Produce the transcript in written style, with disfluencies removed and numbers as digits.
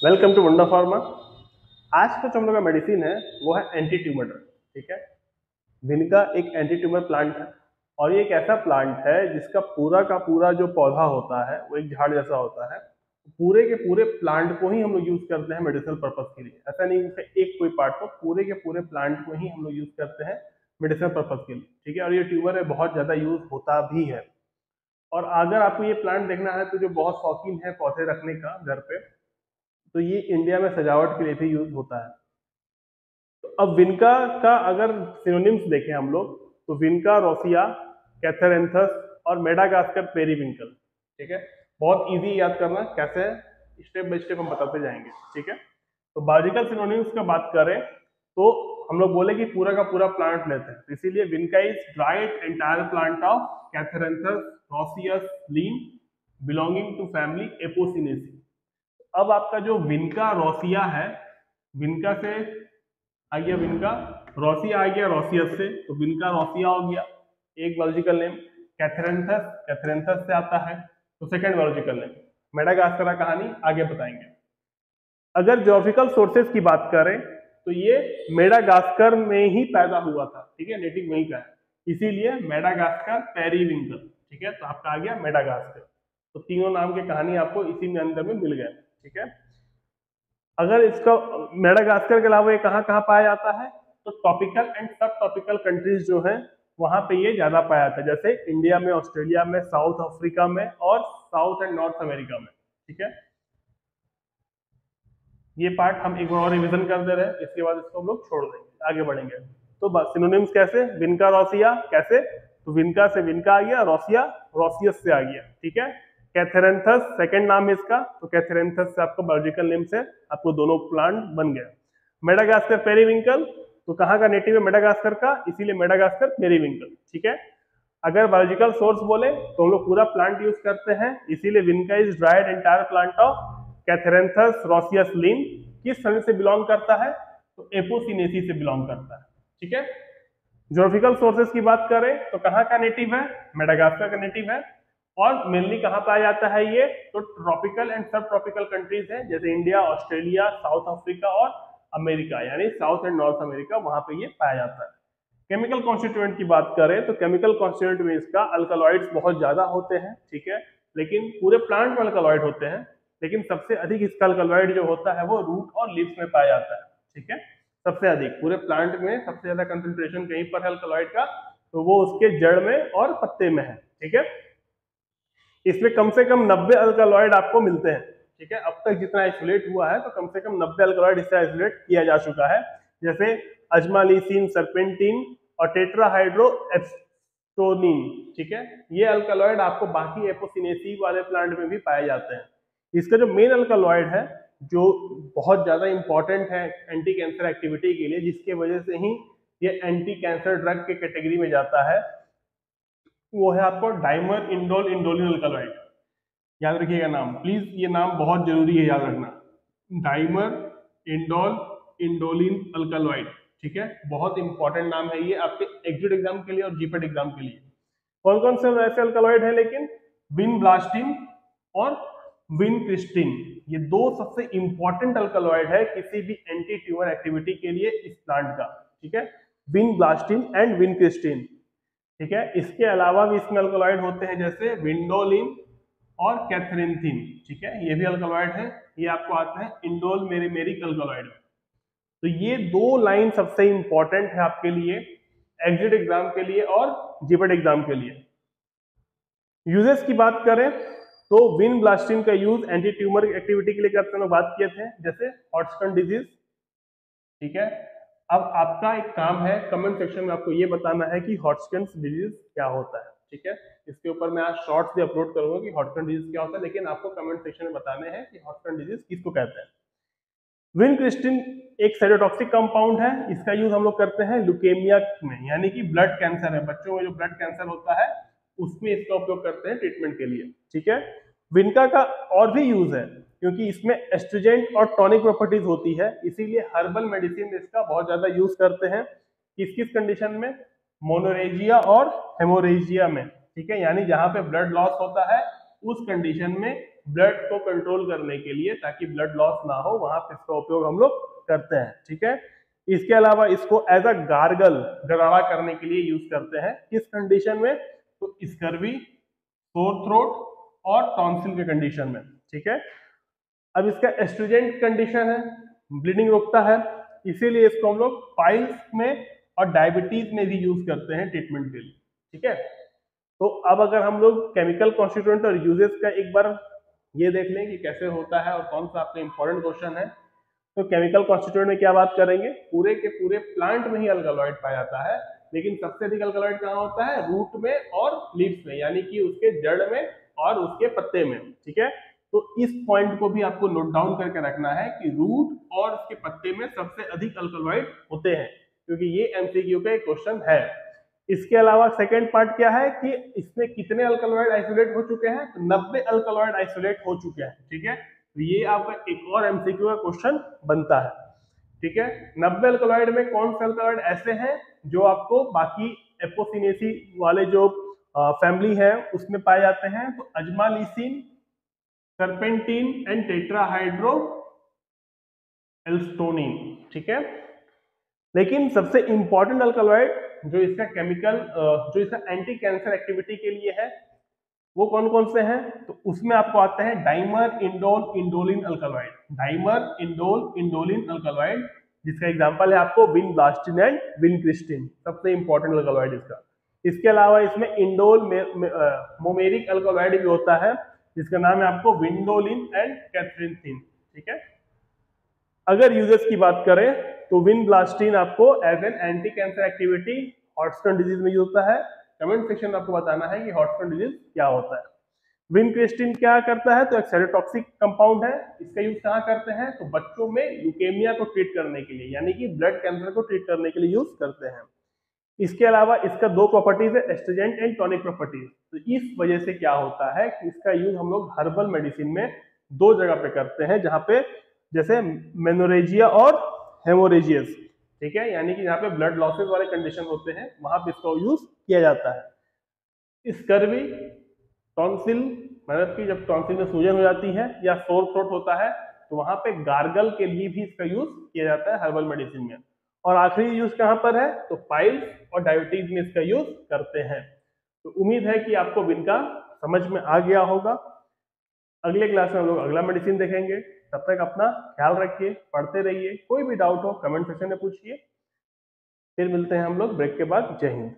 Welcome to wonder pharma. आज का जो हम लोग का मेडिसिन है वो है एंटी ट्यूमर ड्रग। ठीक है, विनका एक एंटी ट्यूमर प्लांट है और ये एक ऐसा प्लांट है जिसका पूरा का पूरा जो पौधा होता है वो एक झाड़ जैसा होता है। पूरे के पूरे प्लांट को ही हम लोग यूज करते हैं मेडिसिनल पर्पज के लिए। ऐसा नहीं कि एक कोई पार्ट को, पूरे के पूरे प्लांट को ही हम लोग यूज करते हैं मेडिसिनल पर्पज के लिए। ठीक है, और ये ट्यूमर में बहुत ज्यादा यूज होता भी है। और अगर आपको ये प्लांट देखना है तो जो बहुत शौकीन है पौधे रखने का घर पे, तो ये इंडिया में सजावट के लिए भी यूज होता है। तो अब विनका का अगर सिनोनिम्स देखें हम लोग, तो विनका रोसिया, कैथेरेंथस और मेडागास्कर पेरीविंकल। ठीक है, बहुत इजी याद करना कैसे है, स्टेप बाय स्टेप हम बताते जाएंगे। ठीक है, तो बायोलॉजिकल सिनोनिम्स का बात करें तो हम लोग बोले कि पूरा का पूरा प्लांट लेते हैं, तो इसीलिए vinca is dried entire plant of catharanthus roseus linn belonging to family apocynaceae. अब आपका जो विनका रोसिया है, विनका से आ गया विनका, रोसिया आ गया रोसियस से, तो विनका रोसिया हो गया एक बायोलॉजिकल नेम। कैथेरेंथस कैथेरेंथस से आता है, तो सेकंड बायोलॉजिकल नेम। मेडागास्कर का कहानी आगे बताएंगे। अगर ज्योग्राफिकल सोर्सेज की बात करें तो ये मेडागास्कर में ही पैदा हुआ था। ठीक है, नेटिव वहीं का है, इसीलिए मेडागास्कर पेरीविंकल। ठीक है, तो आपका आ गया मेडागास्कर। तो तीनों नाम की कहानी आपको इसी में अंदर में मिल गया। ठीक है, अगर इसका मेडागास्कर के अलावा ये कहाँ कहाँ पाया जाता है, तो ट्रॉपिकल एंड सब ट्रॉपिकल कंट्रीज जो हैं वहां पे ये ज्यादा पाया जाता है, जैसे इंडिया में, ऑस्ट्रेलिया में, साउथ अफ्रीका में और साउथ एंड नॉर्थ अमेरिका में। ठीक है, ये पार्ट हम एक बार और रिवीजन कर दे रहे हैं, इसके बाद इसको हम लोग छोड़ देंगे, आगे बढ़ेंगे। तो बस सिनोनिम्स कैसे, विनका रोसिया कैसे, तो विनका से विनका आ गया, रोसिया रोसियस से आ गया। ठीक है, कैथेरेंथस सेकंड नाम है इसका, तो कैथेरेंथस से आपको बायोलॉजिकल नेम से आपको दोनों प्लांट बन गया। मेडागास्कर पेरीविंकल, तो कहाँ का नेटिव है मेडागास्कर का, इसीलिए मेडागास्कर पेरीविंकल। ठीक है, अगर बायोलॉजिकल सोर्स बोले तो हम लोग पूरा प्लांट यूज करते हैं, इसीलिए vinca is dried entire plant of catharanthus roseus linn. किस फैमिली से बिलोंग करता है, तो एपोसिनेसी से बिलोंग करता है। ठीक है, ज्योग्राफिकल सोर्सेज की बात करें तो कहाँ का नेटिव है, मेडागास्कर का नेटिव है। और मेनली कहाँ पाया जाता है ये, तो ट्रॉपिकल एंड सब ट्रॉपिकल कंट्रीज है, जैसे इंडिया, ऑस्ट्रेलिया, साउथ अफ्रीका और अमेरिका, यानी साउथ एंड नॉर्थ अमेरिका, वहां पे ये पाया जाता है। केमिकल कॉन्स्टिट्यूएंट की बात करें तो केमिकल कॉन्स्टिट्यूएंट में इसका अल्कलॉइड्स बहुत ज्यादा होते हैं। ठीक है, लेकिन पूरे प्लांट में अल्कलॉइड होते हैं, लेकिन सबसे अधिक इसका अल्कलॉइड जो होता है वो रूट और लीव्स में पाया जाता है। ठीक है, सबसे अधिक पूरे प्लांट में सबसे ज्यादा कंसंट्रेशन कहीं पर है अल्कलॉइड का, तो वो उसके जड़ में और पत्ते में है। ठीक है, इसमें कम से कम 90 अल्कलॉइड आपको मिलते हैं। ठीक है, अब तक जितना आइसोलेट हुआ है तो कम से कम 90 अल्कलॉइड इससे आइसोलेट किया जा चुका है, जैसे अजमालिसिन, सरपेंटिन और टेट्राहाइड्रो एब्सटोनिन। ठीक है, ये अल्कलॉइड आपको बाकी एपोसिनेसी वाले प्लांट में भी पाए जाते हैं। इसका जो मेन अल्कलॉइड है, जो बहुत ज्यादा इंपॉर्टेंट है एंटी कैंसर एक्टिविटी के लिए, जिसके वजह से ही ये एंटी कैंसर ड्रग के कैटेगरी में जाता है, वो है आपको डाइमर इंडोल इंडोलिन अल्कलॉइड। याद रखिएगा नाम, प्लीज ये नाम बहुत जरूरी है याद रखना, डाइमर इंडोल इंडोलिन अल्कलॉइड। ठीक है, बहुत इंपॉर्टेंट नाम है ये आपके एग्जिट एग्जाम के लिए और जीपेट एग्जाम के लिए। कौन कौन से ऐसे अल्कलॉइड है लेकिन, विनब्लास्टिन और विनक्रिस्टिन, ये दो सबसे इंपॉर्टेंट अल्कलॉइड है किसी भी एंटी ट्यूमर एक्टिविटी के लिए इस प्लांट का। ठीक है, विनब्लास्टिन एंड विनक्रिस्टिन। ठीक है, इसके अलावा भी इसमें अल्कलॉइड होते हैं, जैसे विंडोलिन और कैथरिनथिन। ठीक है, ये भी अल्कलॉइड है, ये आपको आता है इंडोल मेरिक अल्कलॉइड। तो ये दो लाइन सबसे इंपॉर्टेंट है आपके लिए एग्जिट एग्जाम के लिए और जीपेट एग्जाम के लिए। यूजेस की बात करें तो विनब्लास्टिन का यूज एंटी ट्यूमर एक्टिविटी के लिए करते हैं, बात किए थे, जैसे हॉटस्किन डिजीज। ठीक है, अब आपका एक काम है कमेंट सेक्शन में आपको ये बताना है कि हॉटस्किन डिजीज क्या होता है। ठीक है, इसके ऊपर मैं आज शॉर्ट्स भी अपलोड करूंगा कि हॉटस्किन डिजीज क्या होता है, लेकिन आपको कमेंट सेक्शन में बताने हैं कि हॉटस्किन डिजीज किसको कहते हैं। विनक्रिस्टिन एक साइटोटॉक्सिक कंपाउंड है, इसका यूज हम लोग करते हैं ल्यूकेमिया में, यानी कि ब्लड कैंसर है, बच्चों में जो ब्लड कैंसर होता है उसमें इसका उपयोग करते हैं ट्रीटमेंट के लिए। ठीक है, विनका का और भी यूज है, क्योंकि इसमें एस्ट्रिजेंट और टॉनिक प्रॉपर्टीज होती है, इसीलिए हर्बल मेडिसिन में इसका बहुत ज्यादा यूज करते हैं। किस किस कंडीशन में, मोनोरेजिया और हेमोरेजिया में। ठीक है, यानी जहां पे ब्लड लॉस होता है उस कंडीशन में ब्लड को कंट्रोल करने के लिए, ताकि ब्लड लॉस ना हो, वहां पे इसका उपयोग हम लोग करते हैं। ठीक है, इसके अलावा इसको एज अ गार्गल, गरारा करने के लिए यूज करते हैं। किस कंडीशन में? तो स्कर्वी, सोर थ्रोट और टॉन्सिल के कंडीशन में। ठीक है, अब इसका एस्ट्रिजेंट कंडीशन है, ब्लीडिंग रोकता है, इसीलिए इसको हम लोग पाइल्स में और डायबिटीज में भी यूज करते हैं ट्रीटमेंट के लिए। ठीक है, तो अब अगर हम लोग केमिकल कॉन्स्टिट्यूएंट और यूजेस का एक बार ये देख लें कि कैसे होता है और कौन सा आपका इंपॉर्टेंट क्वेश्चन है। तो केमिकल कॉन्स्टिट्यूएंट में क्या बात करेंगे? पूरे के पूरे प्लांट में ही अल्कलॉइड पाया जाता है, लेकिन सबसे अधिक अल्कलॉइड कहाँ होता है? रूट में और लीव्स में, यानी कि उसके जड़ में और उसके पत्ते में। ठीक है, तो इस पॉइंट को भी आपको नोट डाउन करके रखना है कि रूट और उसके पत्ते में सबसे अधिक अल्कलॉइड होते हैं, क्योंकि ये एमसीक्यू का एक क्वेश्चन है। इसके अलावा सेकंड पार्ट क्या है कि इसमें कितने अल्कलॉइड आइसोलेट हो चुके हैं? तो 90 अल्कलॉइड आइसोलेट हो चुके हैं। ठीक है, तो ये आपका एक और एमसीक्यू का क्वेश्चन बनता है। ठीक है, 90 अल्कलॉइड में कौन से अल्कलॉइड ऐसे हैं जो आपको बाकी एपोसिनेसी वाले जो फैमिली है उसमें पाए जाते हैं? तो अजमालिसिन, सर्पेंटीन एंड टेट्राहाइड्रो एल्स्टोनिन। ठीक है, लेकिन सबसे इंपॉर्टेंट अल्कलॉइड जो इसका केमिकल जो इसका एंटी कैंसर एक्टिविटी के लिए है, वो कौन कौन से हैं? तो उसमें आपको आते हैं dimer indole indoline alkaloid, dimer indole indoline alkaloid, जिसका एग्जांपल है आपको विनब्लास्टिन एंड विनक्रिस्टिन, सबसे इंपॉर्टेंट अल्कलॉइड इसका। इसके अलावा इसमें इंडोल मोमेरिक अल्कलॉइड भी होता है, जिसका नाम है आपको विंडोलिन एंड कैथरिनथिन। ठीक है, अगर यूजेस की बात करें तो विनब्लास्टिन आपको as an anti cancer activity हॉटस्टोन डिजीज में यूज होता है। कमेंट सेक्शन में आपको बताना है कि हॉटस्टोन डिजीज क्या होता है। विनक्रिस्टिन क्या करता है? तो एक सेरोटॉक्सिक कंपाउंड है। इसका यूज कहाँ करते हैं? तो बच्चों में ल्यूकेमिया को ट्रीट करने के लिए, यानी कि ब्लड कैंसर को ट्रीट करने के लिए यूज करते हैं। इसके अलावा इसका दो प्रॉपर्टीज है, एस्ट्रिजेंट एंड टॉनिक प्रॉपर्टीज। तो इस वजह से क्या होता है कि इसका यूज हम लोग हर्बल मेडिसिन में दो जगह पे करते हैं, जहां पे जैसे मेनोरेजिया और हेमोरेजियस। ठीक है, यानी कि जहाँ पे ब्लड लॉसेस वाले कंडीशन होते हैं वहां पे इसका यूज किया जाता है। स्कर्वी, टॉन्सिल, मतलब कि जब टॉन्सिल में सूजन हो जाती है या सोर थ्रोट होता है, तो वहां पे गार्गल के लिए भी इसका यूज किया जाता है हर्बल मेडिसिन में। और आखिरी यूज कहाँ पर है? तो पाइल्स और डायबिटीज में इसका यूज करते हैं। तो उम्मीद है कि आपको विनका समझ में आ गया होगा। अगले क्लास में हम लोग अगला मेडिसिन देखेंगे। तब तक अपना ख्याल रखिए, पढ़ते रहिए। कोई भी डाउट हो कमेंट सेक्शन में पूछिए। फिर मिलते हैं हम लोग ब्रेक के बाद। जय हिंद।